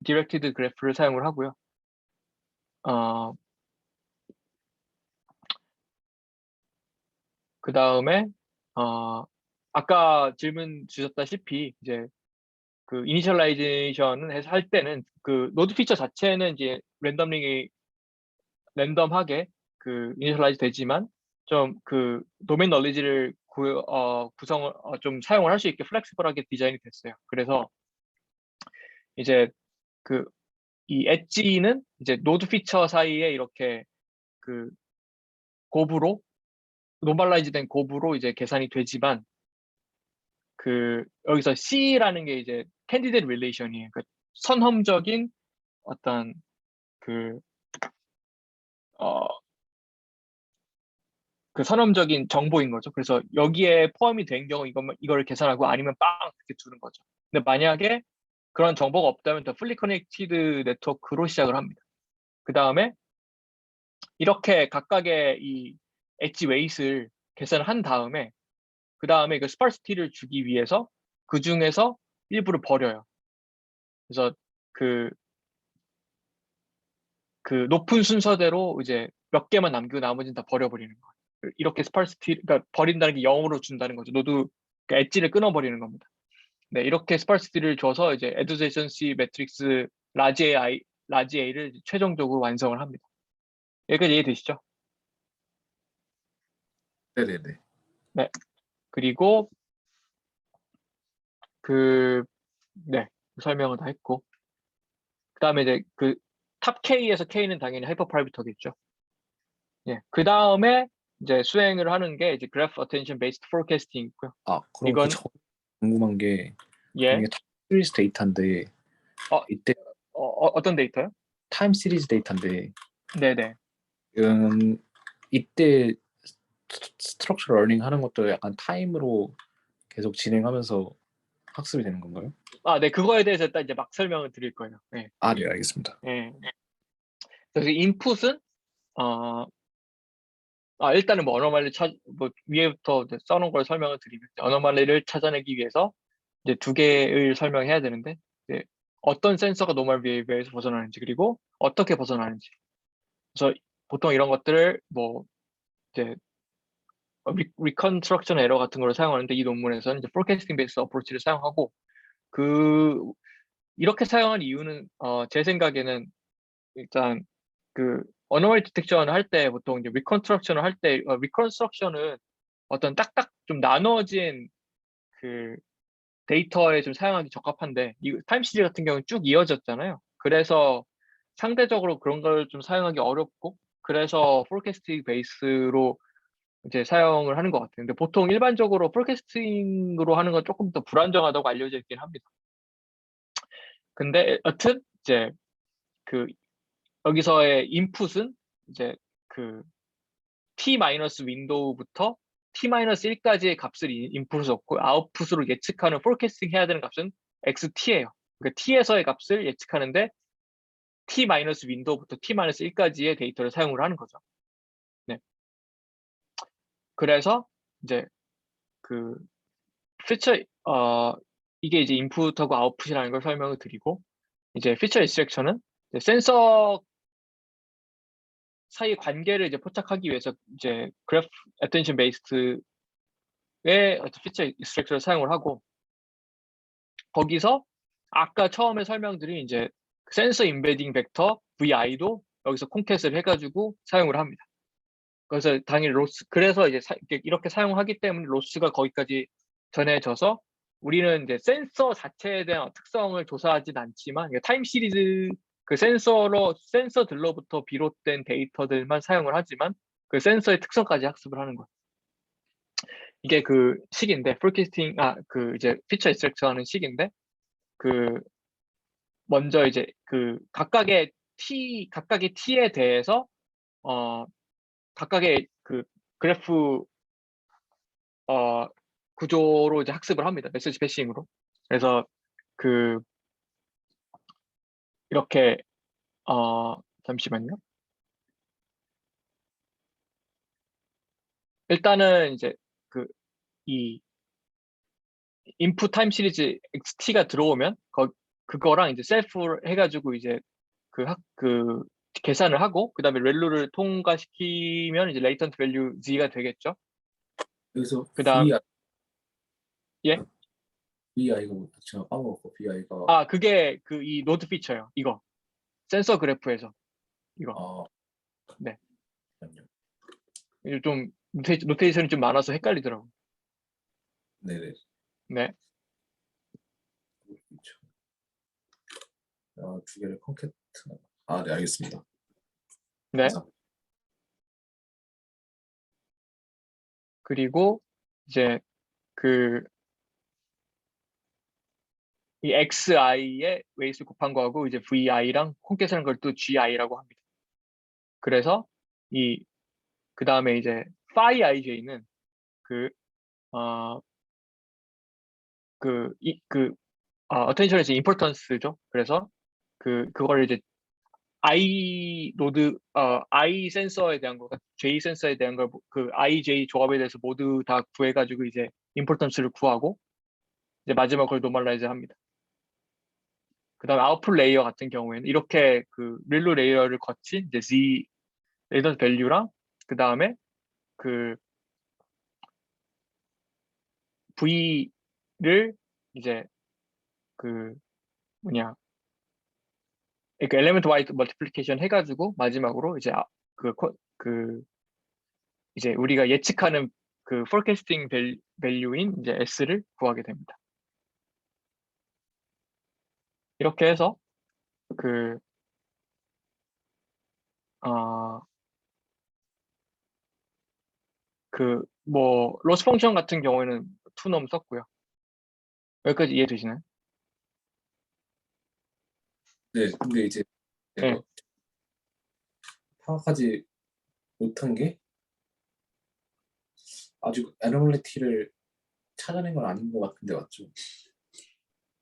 디렉티드 그래프를 사용을 하고요. 그 다음에 아까 질문 주셨다시피 이제 그 이니셜라이제이션을 할 때는 그 노드 피처 자체는 이제 랜덤하게 그 이니셜라이즈 되지만 좀 그 도메인 널리지를 구성을 좀 사용을 할 수 있게 플렉시블하게 디자인이 됐어요. 그래서 이제 그 이 엣지는 이제 노드 피처 사이에 이렇게 그 곱으로 노멀라이즈 된 곱으로 이제 계산이 되지만 그 여기서 C라는 게 이제 캔디데이트 릴레이션이에요. 그 선험적인 어떤 그 그 선험적인 정보인 거죠. 그래서 여기에 포함이 된 경우 이걸 계산하고 아니면 빵 이렇게 두는 거죠. 근데 만약에 그런 정보가 없다면 더 풀리 커넥티드 네트워크로 시작을 합니다. 그 다음에 이렇게 각각의 이 엣지 웨이트를 계산을 한 다음에 그 다음에 그 스파르시티를 주기 위해서 그 중에서 일부를 버려요. 그래서 그 높은 순서대로 이제 몇 개만 남기고 나머지는 다 버려버리는 거예요. 이렇게 스파르시티, 그러니까 버린다는 게 0으로 준다는 거죠. 그러니까 엣지를 끊어버리는 겁니다. 네, 이렇게 스파르시티를 줘서 이제 에듀제이션시 매트릭스 라지 A를 최종적으로 완성을 합니다. 여기까지 이해되시죠? 네네네. 네. 그리고 네, 설명을 다 했고 그 다음에 이제 그 탑 K에서 K는 당연히 하이퍼 프라이빗하겠죠. 예, 그 다음에 이제 수행을 하는 게 이제 그래프 어텐션 베이스드 포캐스팅이고요. 그럼 이건 궁금한 게 예, 이게 타임 시리즈 데이터인데 어, 이때 어떤 데이터요? 타임 시리즈 데이터인데 네네. 이때 스트럭처 러닝 하는 것도 약간 타임으로 계속 진행하면서 학습이 되는 건가요? 네, 그거에 대해서 일단 이제 막 설명을 드릴 거예요. 네, 네, 알겠습니다. 예. 그래서 인풋은 일단은 뭐 어노말리 뭐 위에부터 이제 써놓은 걸 설명을 드리면 어노말리를 찾아내기 위해서 이제 두 개를 설명해야 되는데 이제 어떤 센서가 노멀 비헤이비어에서 벗어나는지 그리고 어떻게 벗어나는지. 그래서 보통 이런 것들을 뭐 이제 리컨스트럭션 에러 같은 걸 사용하는데 이 논문에서는 이제 포캐스팅 베이스 어프로치를 사용하고 그 이렇게 사용한 이유는 제 생각에는 일단 그 어노멀 디텍션을 할 때 보통 이제 리컨스트럭션을 할 때 리컨스트럭션은 어떤 딱딱 좀 나눠진 그 데이터에 좀 사용하기 적합한데 이 타임 시리즈 같은 경우는 쭉 이어졌잖아요. 그래서 상대적으로 그런 걸 좀 사용하기 어렵고 그래서 포캐스팅 베이스로 이제 사용을 하는 것 같아요. 근데 보통 일반적으로 포캐스팅으로 하는 건 조금 더 불안정하다고 알려져 있긴 합니다. 근데 여튼 이제 그 여기서의 인풋은 이제 그 t 마이너스 윈도우부터 t 마이너스 1까지의 값을 인풋을 줬고 아웃풋으로 예측하는 포캐스팅 해야 되는 값은 xt예요. 그러니까 t에서의 값을 예측하는데 t 마이너스 윈도우부터 t 마이너스 1까지의 데이터를 사용을 하는 거죠. 네. 그래서 이제 그 피처 이게 이제 인풋하고 아웃풋이라는 걸 설명을 드리고 이제 피처 익스트랙션은 센서 사이 관계를 이제 포착하기 위해서 이제 그래프 어텐션 베이스드의 피처 익스트랙션을 사용을 하고 거기서 아까 처음에 설명드린 이제 센서 임베딩 벡터 VI도 여기서 콘캣을 해가지고 사용을 합니다. 그래서 당연히 로스 그래서 이제 이렇게 사용하기 때문에 로스가 거기까지 전해져서 우리는 이제 센서 자체에 대한 특성을 조사하진 않지만 타임 시리즈 그 센서들로부터 비롯된 데이터들만 사용을 하지만 그 센서의 특성까지 학습을 하는 거예요. 이게 그 식인데 포캐스팅 그 이제 피처 익스트랙션 하는 식인데 그 먼저 이제 그 각각의 t에 대해서 각각의 그 그래프 구조로 이제 학습을 합니다. 메시지 패싱으로. 그래서 그 이렇게 잠시만요. 일단은 이제 그 이 인풋 타임 시리즈 XT가 들어오면 그거랑 이제 셀프 해가지고 이제 그 계산을 하고 그다음에 렐루를 통과시키면 이제 레이턴트 밸류 Z가 되겠죠. 여기서 그다음 예? VI가 제가 까먹었고 VI가 그게 그 이 노드 피처예요. 이거 센서 그래프에서 이거. 네. 잠깐만요. 이게 좀 노테이션이 좀 많아서 헷갈리더라고. 네네. 네. 두 개를 콘캣. 네, 알겠습니다. 네. 감사합니다. 그리고 이제 그 이 xi의 웨이스 곱한 거하고 이제 vi랑 콘캣하는 걸 또 gi라고 합니다. 그래서 그 다음에 이제 phi ij는 attention에서 importance죠. 그래서 그걸 이제 I 센서에 대한 거, J 센서에 대한 걸 그 I, J 조합에 대해서 모두 다 구해가지고 이제 importance를 구하고 이제 마지막 걸 노멀라이즈 합니다. 그 다음에 아웃풋 레이어 같은 경우에는 이렇게 그 릴루 레이어를 거친 이제 Z 레이던 밸류랑 그 다음에 그 V를 이제 그 뭐냐 그 엘리먼트 와이드 멀티플리케이션 해가지고 마지막으로 이제 이제 우리가 예측하는 그 forecasting 밸류인 이제 S를 구하게 됩니다. 이렇게 해서 뭐 로스 펑션 같은 경우에는 투넘 썼고요. 여기까지 이해되시나요? 네, 근데 이제 네. 내가 파악하지 못한 게 아직 애너멀리티를 찾아낸 건 아닌 것 같은데 맞죠?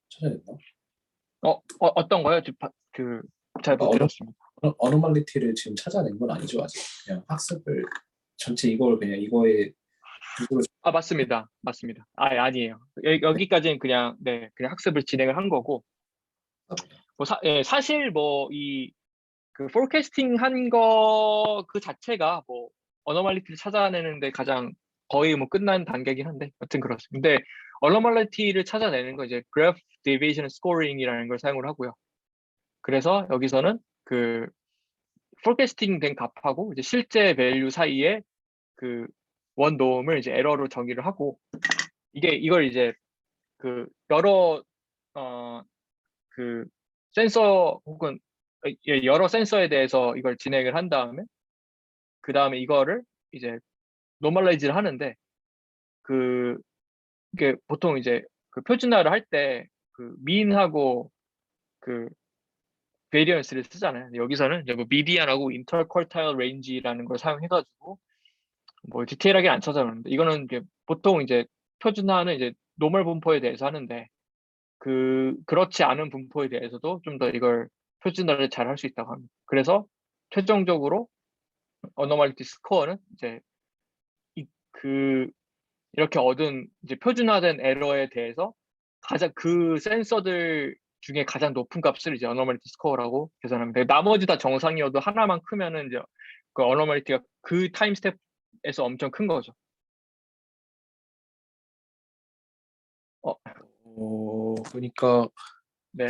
찾아냈나? 어떤 거요? 잘 못 들었습니다. 어노멀리티를 지금 찾아낸 건 아니죠 아직. 그냥 학습을 전체 이걸 그냥 이거에 맞습니다. 맞습니다. 아니에요. 여기까지는 그냥 그냥 학습을 진행을 한 거고. 합니다. 사실 그 포캐스팅 한 거 그 자체가 뭐 어노멀리티를 찾아내는데 가장 거의 뭐 끝난 단계긴 한데 여튼 그렇습니다. 근데 어노멀리티를 찾아내는 거 이제 그래프 데비에이션 스코어링이라는 걸 사용을 하고요. 그래서 여기서는 그 포캐스팅 된 값하고 이제 실제 밸류 사이에 그 원노음을 이제 에러로 정의를 하고 이걸 이제 그 여러 그 센서 혹은 여러 센서에 대해서 이걸 진행을 한 다음에 그 다음에 이거를 이제 노멀라이즈를 하는데 그 이게 보통 이제 그 표준화를 할 때 그 민하고 그 베리언스를 쓰잖아요. 여기서는 이제 뭐 미디안하고 인터퀄타일 레인지라는 걸 사용해가지고 뭐 디테일하게 안 찾아봤는데 이거는 이제 보통 이제 표준화는 이제 노멀 분포에 대해서 하는데 그렇지 않은 분포에 대해서도 좀 더 이걸 표준화를 잘 할 수 있다고 합니다. 그래서 최종적으로 어노멀리티 스코어는 이제 그 이렇게 얻은 이제 표준화된 에러에 대해서 가장 그 센서들 중에 가장 높은 값을 이제 어노멀리티 스코어라고 계산합니다. 나머지 다 정상이어도 하나만 크면은 이제 그 어노멀리티가 그 타임 스텝에서 엄청 큰 거죠. 어, 그러니까 네.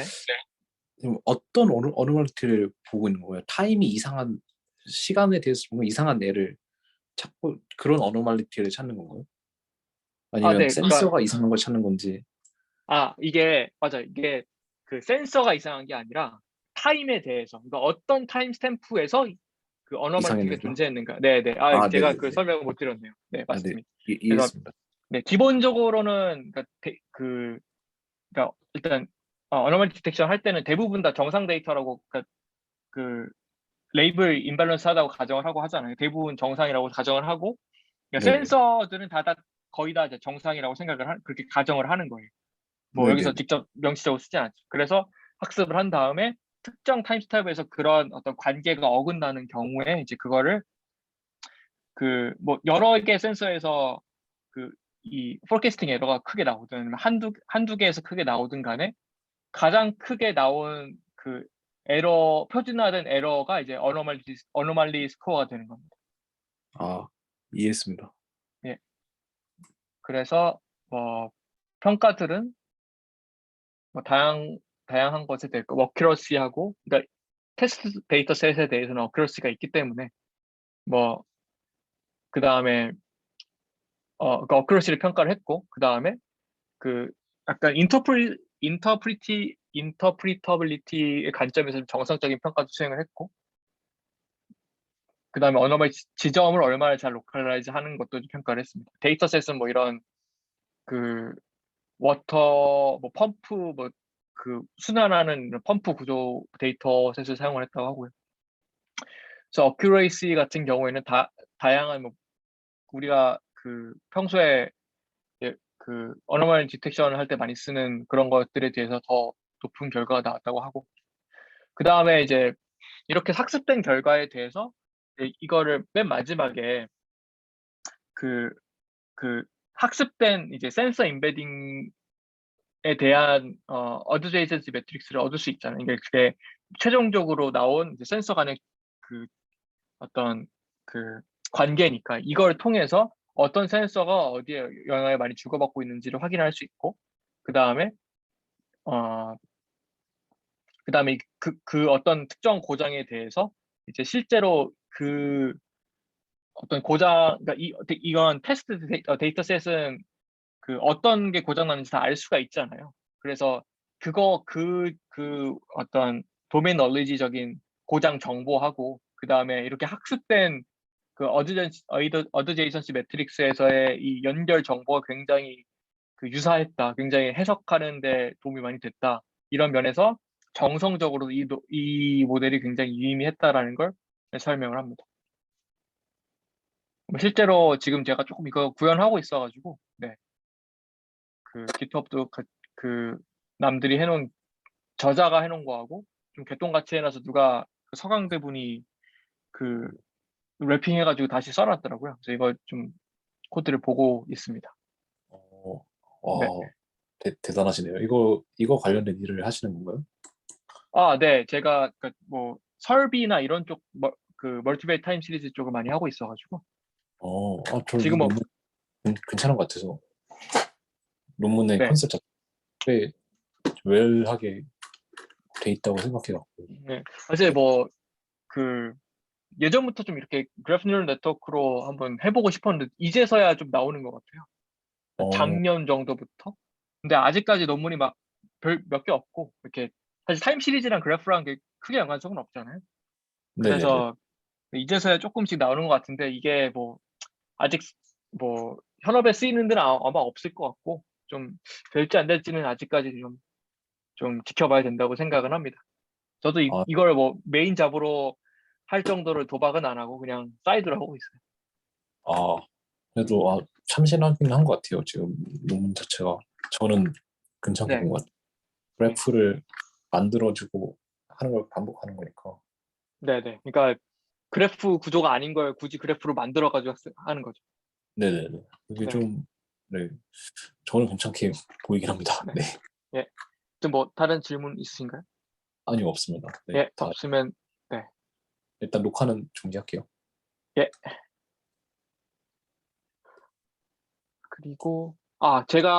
지금 어떤 어느멀티를 보고 있는 거예요? 타임이 이상한 시간에 대해서 보면 이상한 애를 찾고 그런 어노멀리티를 찾는 건가요? 아, 아니면 네. 그러니까 센서가 이상한 걸 찾는 건지. 이게 맞아. 이게 그 센서가 이상한 게 아니라 타임에 대해서 그러니까 어떤 타임 스탬프에서 그 어노멀티가 이상했는가? 존재했는가. 네, 네. 아, 제가 그 네네네. 설명을 못 드렸네요. 네, 아, 네. 맞습니다. 그래서 이해했습니다. 네, 기본적으로는 그러니까 일단 어노멀티 디텍션 할 때는 대부분 다 정상 데이터라고 그러니까 그 레이블 임밸런스 하다고 가정을 하고 하잖아요. 대부분 정상이라고 가정을 하고 그러니까 네네. 센서들은 거의 다 이제 정상이라고 생각을 그렇게 가정을 하는 거예요. 뭐 여기서 네네네. 직접 명시적으로 쓰지 않죠. 그래서 학습을 한 다음에 특정 타임 스텝에서 그런 어떤 관계가 어긋나는 경우에 이제 그거를 그 뭐 여러 개 센서에서 그 이 포캐스팅 에러가 크게 나오든 한두 개에서 크게 나오든 간에 가장 크게 나온 그 에러 표준화된 에러가 이제 어노말리 스코어가 되는 겁니다. 아, 이해했습니다. 예. 그래서 뭐 평가들은 뭐 다양한 것에 대해 워큐러시하고 그러니까 테스트 데이터셋에 대해서는 어큐러시가 있기 때문에 뭐 그다음에 그 어큐러시를 평가를 했고 그다음에 그 약간 인터프리터빌리티의 관점에서 좀 정상적인 평가도 수행을 했고 그다음에 언어의 지점을 얼마나 잘 로컬라이즈 하는 것도 좀 평가를 했습니다. 데이터셋은 뭐 이런 그 워터 뭐 펌프 뭐 그 순환하는 이런 펌프 구조 데이터셋을 사용을 했다고 하고요. 그래서 어큐레이시 같은 경우에는 다양한 뭐 우리가 그 평소에 그 어노멀 디텍션을 할 때 많이 쓰는 그런 것들에 대해서 더 높은 결과가 나왔다고 하고 그 다음에 이제 이렇게 학습된 결과에 대해서 이거를 맨 마지막에 그, 그 학습된 이제 센서 임베딩에 대한 어드제이센시 매트릭스를 얻을 수 있잖아요. 이게 그게 최종적으로 나온 이제 센서 간의 그 어떤 그 관계니까 이걸 통해서 어떤 센서가 어디에 영향을 많이 주고받고 있는지를 확인할 수 있고 그 다음에 어, 그다음에 그 어떤 특정 고장에 대해서 이제 실제로 그 어떤 고장, 그러니까 이건 테스트 데이터셋은 그 어떤 게 고장 나는지 다 알 수가 있잖아요. 그래서 그 어떤 도메인 널리지적인 고장 정보하고 그 다음에 이렇게 학습된 그 어드제이선시 매트릭스에서의 이 연결 정보가 굉장히 그 유사했다. 굉장히 해석하는데 도움이 많이 됐다. 이런 면에서 정성적으로 이 모델이 굉장히 유의미했다라는 걸 설명을 합니다. 뭐 실제로 지금 제가 조금 이거 구현하고 있어가지고, 네. 그 GitHub도 그 남들이 해놓은 저자가 해놓은 거하고 좀 개똥같이 해놔서 누가 그 서강대 분이 그 랩핑해가지고 다시 써놨더라고요. 그래서 이거 좀 코드를 보고 있습니다. 어, 네. 대단하시네요. 이거 관련된 일을 하시는 건가요? 네. 제가 뭐 설비나 이런 쪽 그 멀티베이스 타임 시리즈 쪽을 많이 하고 있어가지고 저 이 지금 뭐 논문 괜찮은 것 같아서 논문의 네, 컨셉 자체에 웰하게 돼 있다고 생각해갖고. 네. 사실 뭐 그 예전부터 좀 이렇게 그래프 뉴럴 네트워크로 한번 해보고 싶었는데 이제서야 좀 나오는 것 같아요. 어, 작년 정도부터. 근데 아직까지 논문이 막 몇 개 없고 이렇게 사실 타임 시리즈랑 그래프랑 게 크게 연관성은 없잖아요. 네네네. 그래서 이제서야 조금씩 나오는 것 같은데 이게 뭐 아직 뭐 현업에 쓰이는 데는 아마 없을 것 같고 좀 될지 안 될지는 아직까지 좀 지켜봐야 된다고 생각은 합니다. 저도 아, 이걸 뭐 메인 잡으로 할 정도로 도박은 안 하고 그냥 사이드로 하고 있어요. 아, 그래도 참신하긴 한 것 같아요. 지금 논문 자체가 저는 괜찮게 네, 본 것 같아요. 네, 그래프를 만들어주고 하는 걸 반복하는 거니까. 네, 네. 그러니까 그래프 구조가 아닌 걸 굳이 그래프로 만들어가지고 하는 거죠. 네네네. 그게 네, 좀, 네, 저는 괜찮게 보이긴 합니다. 네, 네. 예. 좀 뭐 다른 질문 있으신가요? 아니요, 없습니다. 네, 예, 다 없으면 네, 일단 녹화는 중지할게요. 예. 그리고 제가